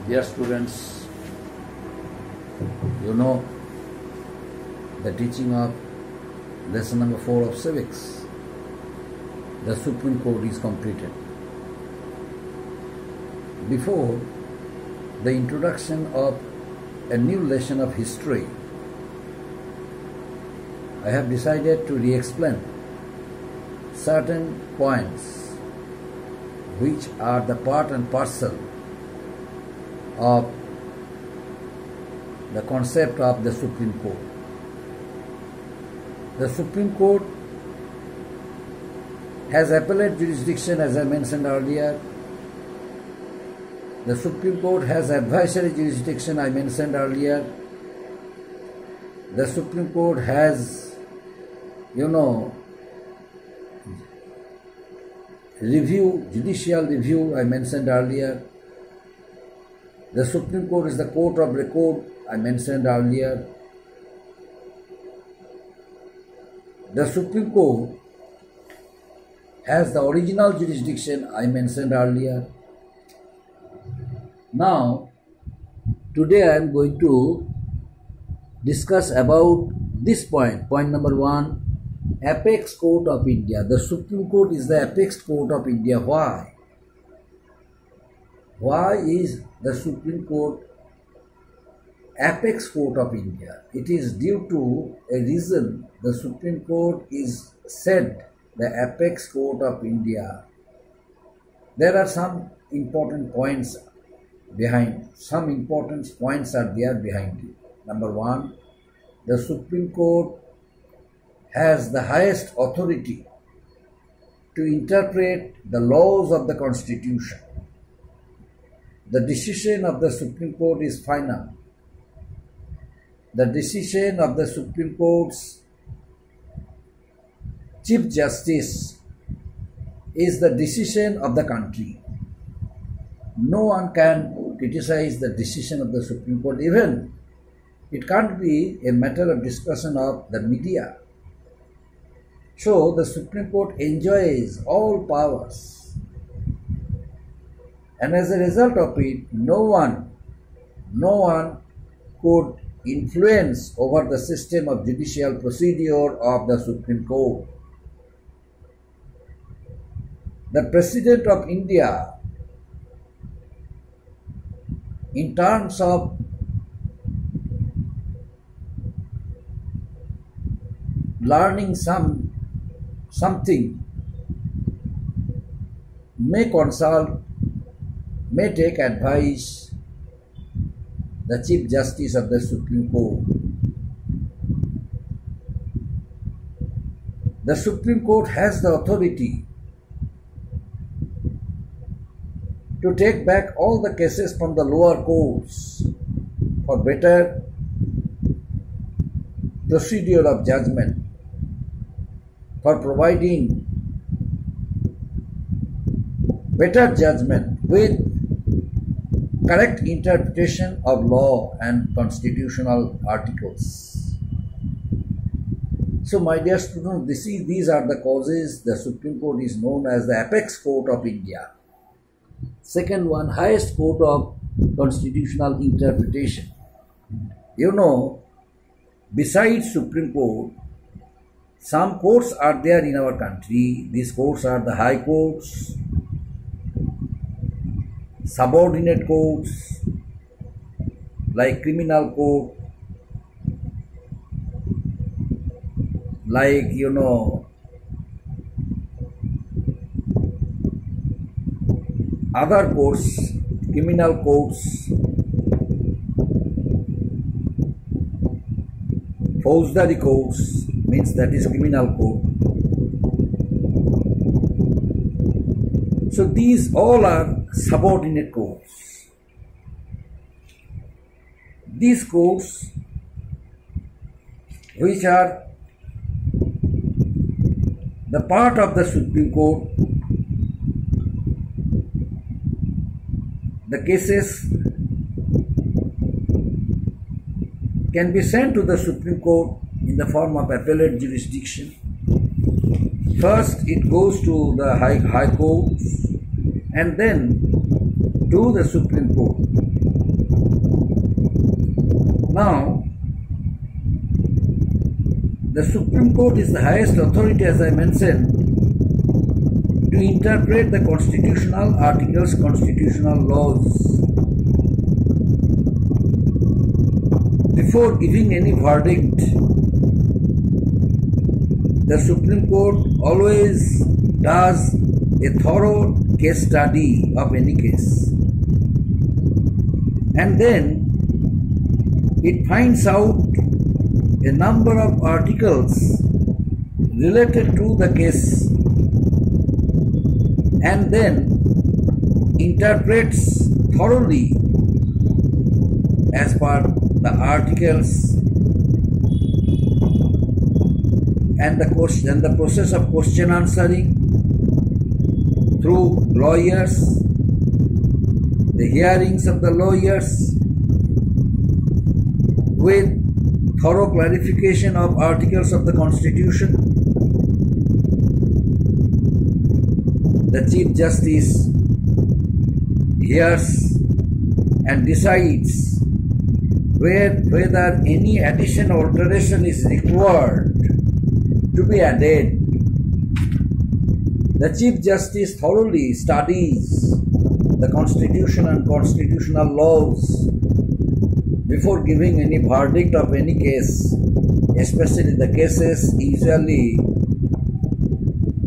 Dear students, you know the teaching of lesson number 4 of Civics. The Supreme Court is completed. Before the introduction of a new lesson of history, I have decided to re-explain certain points which are the part and parcel of the concept of the Supreme Court. The Supreme Court has appellate jurisdiction, as I mentioned earlier. The Supreme Court has advisory jurisdiction, I mentioned earlier. The Supreme Court has, judicial review, I mentioned earlier. The Supreme Court is the court of record, I mentioned earlier. The Supreme Court has the original jurisdiction, I mentioned earlier. Now, today I am going to discuss about this point number 1, Apex Court of India. The Supreme Court is the Apex Court of India. Why? Why is the Supreme Court Apex Court of India? It is due to a reason the Supreme Court is said the Apex Court of India. There are some important points behind, some important points are there behind it. Number 1, the Supreme Court has the highest authority to interpret the laws of the Constitution. The decision of the Supreme Court is final. The decision of the Supreme Court's Chief Justice is the decision of the country. No one can criticize the decision of the Supreme Court. Even it can't be a matter of discussion of the media. So the Supreme Court enjoys all powers. And as a result of it, no one could influence over the system of judicial procedure of the Supreme Court. The President of India, in terms of learning something, may consult, may take advice the Chief Justice of the Supreme Court. The Supreme Court has the authority to take back all the cases from the lower courts for better procedure of judgment, for providing better judgment with correct interpretation of law and constitutional articles. So my dear students, these are the causes the Supreme Court is known as the Apex Court of India. Second one, highest court of constitutional interpretation. Besides Supreme Court, some courts are there in our country. These courts are the high courts, subordinate courts like criminal court, like other courts, criminal courts, Fauzdari courts, means that is criminal court. So these all are subordinate courts. These courts, which are the part of the Supreme Court, the cases can be sent to the Supreme Court in the form of appellate jurisdiction. First, it goes to the high courts, and then to the Supreme Court. Now, the Supreme Court is the highest authority, as I mentioned, to interpret the constitutional articles, constitutional laws. Before giving any verdict, the Supreme Court always does a thorough case study of any case. And then it finds out a number of articles related to the case and then interprets thoroughly as per the articles and the process of question answering through lawyers, the hearings of the lawyers with thorough clarification of articles of the Constitution. The Chief Justice hears and decides whether any addition or alteration is required to be added. The Chief Justice thoroughly studies the Constitution and constitutional laws before giving any verdict of any case, especially the cases usually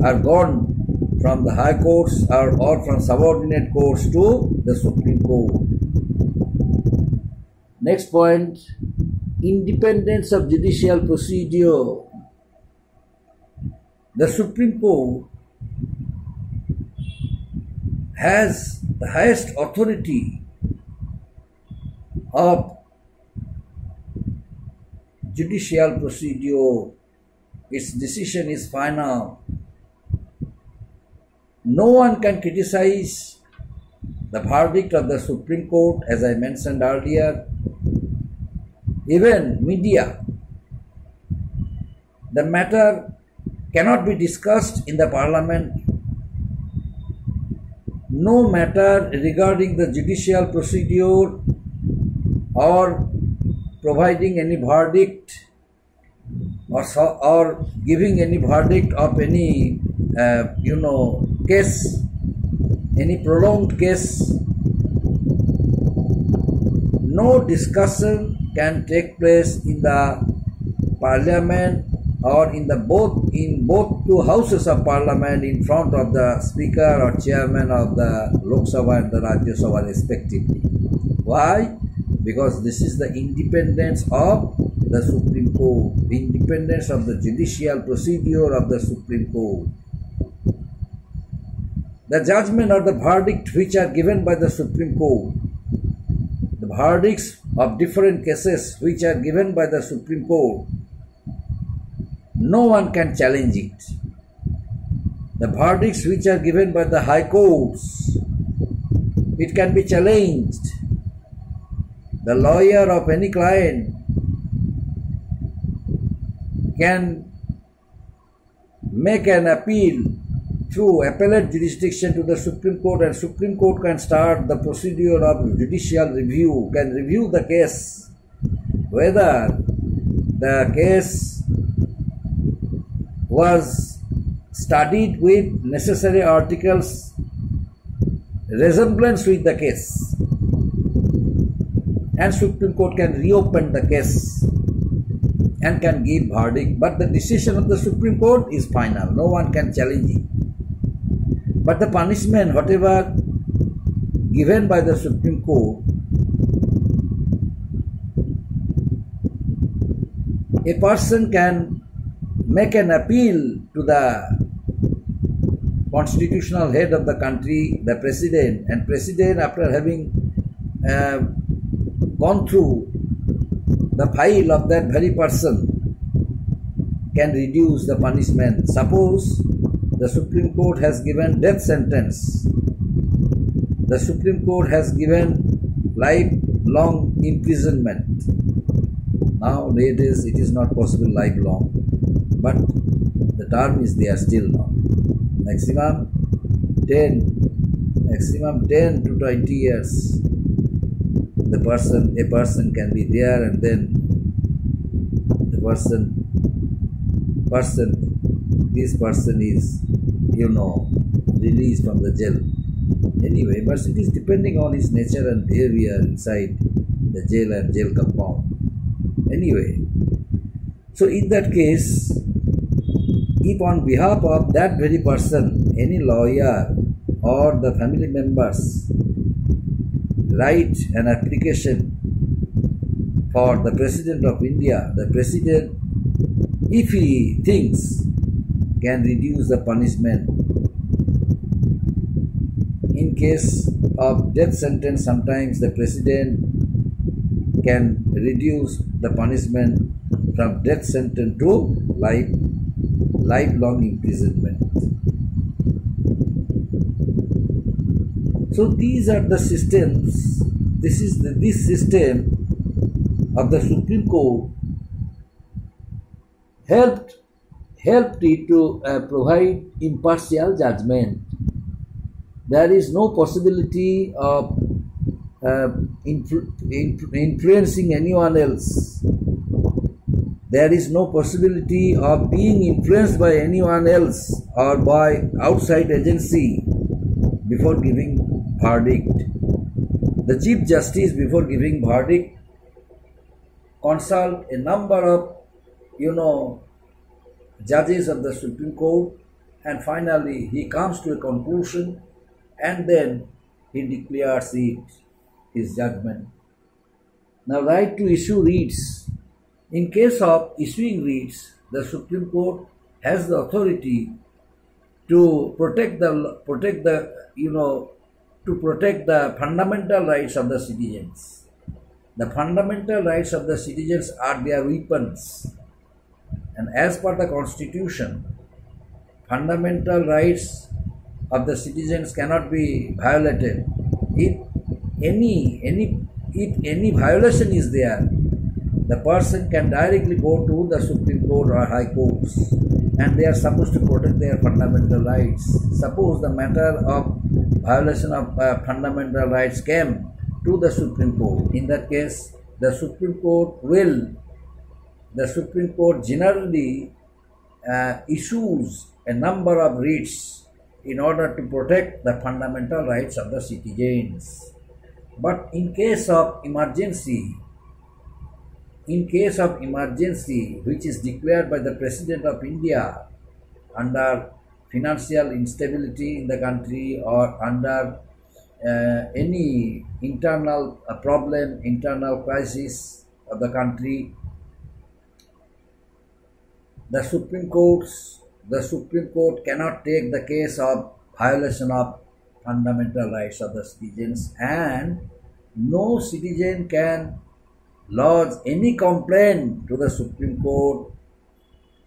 are gone from the high courts or from subordinate courts to the Supreme Court. Next point, independence of judicial procedure. The Supreme Court has the highest authority of judicial procedure. Its decision is final. No one can criticize the verdict of the Supreme Court, as I mentioned earlier. Even media. The matter cannot be discussed in the Parliament. No matter regarding the judicial procedure or providing any verdict or giving any verdict of any case, any prolonged case, no discussion can take place in the Parliament or in both two houses of Parliament in front of the Speaker or Chairman of the Lok Sabha and the Rajya Sabha respectively. Why? Because this is the independence of the Supreme Court, independence of the judicial procedure of the Supreme Court. The judgment or the verdict which are given by the Supreme Court, the verdicts of different cases which are given by the Supreme Court, no one can challenge it. The verdicts which are given by the high courts, it can be challenged. The lawyer of any client can make an appeal through appellate jurisdiction to the Supreme Court, and Supreme Court can start the procedure of judicial review, can review the case, whether the case was studied with necessary articles, resemblance with the case, and Supreme Court can reopen the case and can give verdict. But the decision of the Supreme Court is final. No one can challenge it. But the punishment, whatever given by the Supreme Court, a person can make an appeal to the constitutional head of the country, the President, and President, after having gone through the file of that very person, can reduce the punishment. Suppose the Supreme Court has given death sentence. The Supreme Court has given lifelong imprisonment. Nowadays it is not possible lifelong, but the term is there still now. Maximum 10, maximum 10 to 20 years. A person can be there, and then the this person is, released from the jail. Anyway, but it is depending on his nature and behavior inside the jail and jail compound. Anyway, so in that case, if on behalf of that very person, any lawyer or the family members write an application for the President of India, the President, if he thinks, can reduce the punishment. In case of death sentence, sometimes the President can reduce the punishment from death sentence to lifelong imprisonment. So these are the systems. This system of the Supreme Court helped it to provide impartial judgment. There is no possibility of influencing anyone else. There is no possibility of being influenced by anyone else or by outside agency before giving verdict. The Chief Justice, before giving verdict, consult a number of judges of the Supreme Court, and finally he comes to a conclusion, and then he declares his judgment. Now, right to issue writs. In case of issuing writs, the Supreme Court has the authority to protect the fundamental rights of the citizens. The fundamental rights of the citizens are their weapons, and as per the Constitution, fundamental rights of the citizens cannot be violated. If any violation is there, the person can directly go to the Supreme Court or High Courts, and they are supposed to protect their fundamental rights. Suppose the matter of violation of fundamental rights came to the Supreme Court. In that case, the Supreme Court generally issues a number of writs in order to protect the fundamental rights of the citizens. But in case of emergency, which is declared by the President of India under financial instability in the country or under any internal problem, internal crisis of the country, the Supreme Court cannot take the case of violation of fundamental rights of the citizens, and no citizen can lodge any complaint to the Supreme Court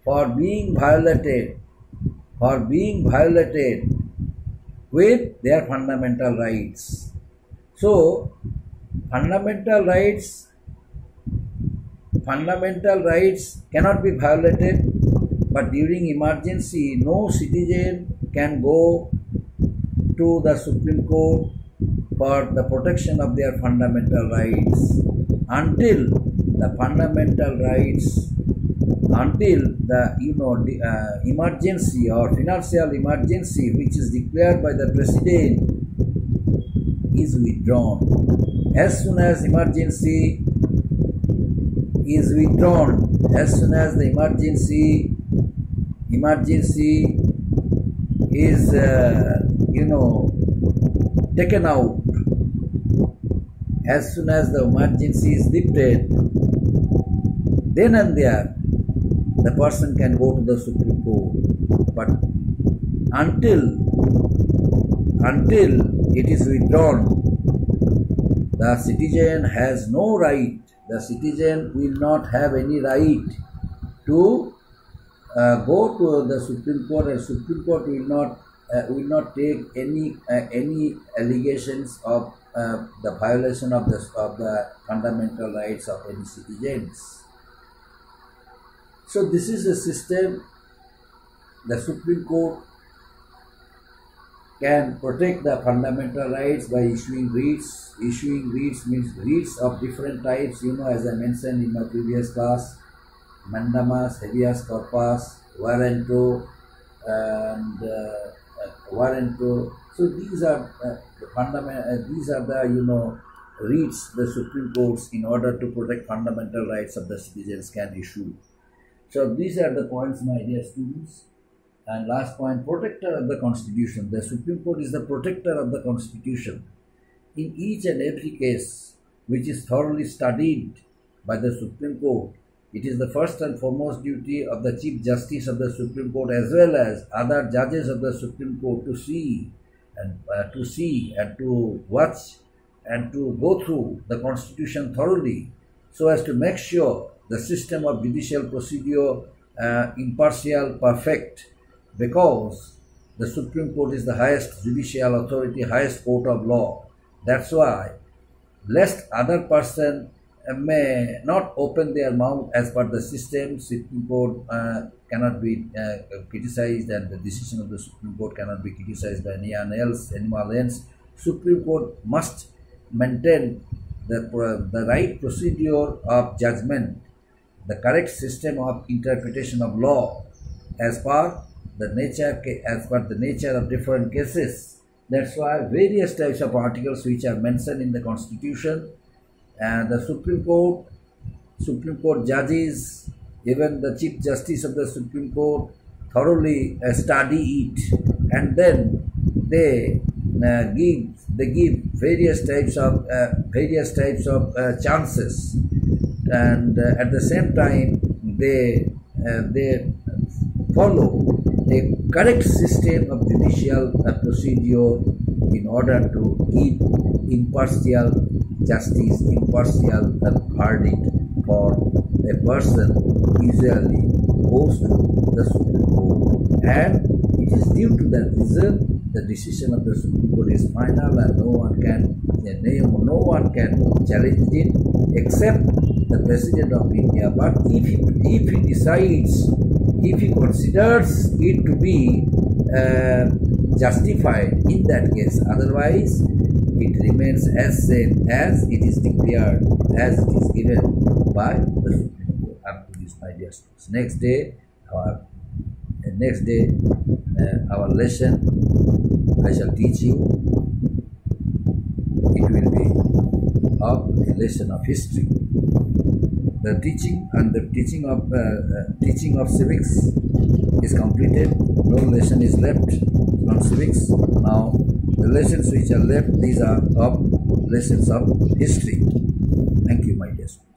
for being violated with their fundamental rights. So fundamental rights cannot be violated, but during emergency no citizen can go to the Supreme Court for the protection of their fundamental rights until the emergency or financial emergency which is declared by the President is withdrawn. As soon as emergency is withdrawn, as soon as the emergency is taken out, as soon as the emergency is lifted, then and there the person can go to the Supreme Court. But until it is withdrawn, the citizen has no right. The citizen will not have any right to go to the Supreme Court, and Supreme Court will not take any allegations of the violation of the fundamental rights of any citizens. So this is the system the Supreme Court can protect the fundamental rights by issuing writs. Issuing writs means writs of different types, as I mentioned in my previous class: mandamus, habeas corpus, warranto, and warranto. So these are the fundamental. These are the writs the Supreme Courts, in order to protect fundamental rights of the citizens, can issue. So these are the points, my dear students. And last point, protector of the Constitution. The Supreme Court is the protector of the Constitution. In each and every case which is thoroughly studied by the Supreme Court, it is the first and foremost duty of the Chief Justice of the Supreme Court, as well as other judges of the Supreme Court, to see and to watch and to go through the Constitution thoroughly, so as to make sure the system of judicial procedure impartial, perfect, because the Supreme Court is the highest judicial authority, highest court of law. That's why, lest other person may not open their mouth as per the system, Supreme Court cannot be criticized, and the decision of the Supreme Court cannot be criticized by anyone else. Supreme Court must maintain the right procedure of judgment, the correct system of interpretation of law, as per the nature of different cases. That's why various types of articles which are mentioned in the Constitution, and the Supreme Court judges, even the Chief Justice of the Supreme Court, thoroughly study it, and then they give various types of chances, and at the same time they follow a correct system of judicial procedure in order to give impartial justice, impartial verdict for a person usually goes to the Supreme Court. And it is due to that reason the decision of the Supreme Court is final, and no one can challenge it except the President of India. But if he considers it to be justified in that case, otherwise it remains as same as it is declared, as it is given by the Supreme Court. Up to this, my dear students. Next day, our lesson, I shall teach you. It will be a lesson of history. The teaching of civics is completed. No lesson is left on civics. Now the lessons which are left, these are lessons of history. Thank you, my dear students.